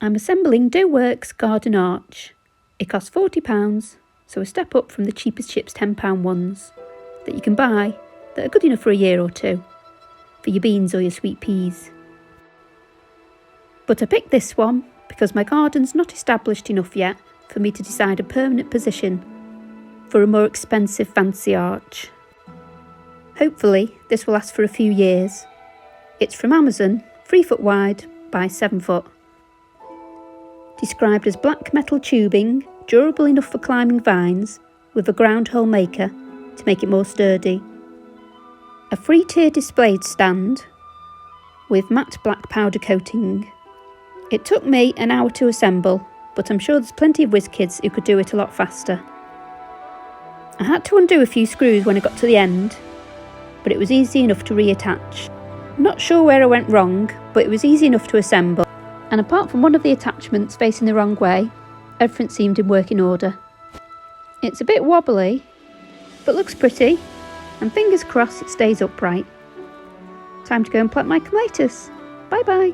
I'm assembling DoWorks garden arch. It costs £40, so a step up from the cheapest chips £10 ones that you can buy that are good enough for a year or two, for your beans or your sweet peas. But I picked this one because my garden's not established enough yet for me to decide a permanent position for a more expensive fancy arch. Hopefully this will last for a few years. It's from Amazon, 3 foot wide by 7 foot. Described as black metal tubing, durable enough for climbing vines, with a ground hole maker to make it more sturdy. A 3-tier displayed stand with matte black powder coating. It took me an hour to assemble, but I'm sure there's plenty of whiz kids who could do it a lot faster. I had to undo a few screws when I got to the end, but it was easy enough to reattach. I'm not sure where I went wrong, but it was easy enough to assemble. And apart from one of the attachments facing the wrong way, everything seemed in working order. It's a bit wobbly, but looks pretty, and fingers crossed it stays upright. Time to go and plant my clematis. Bye bye.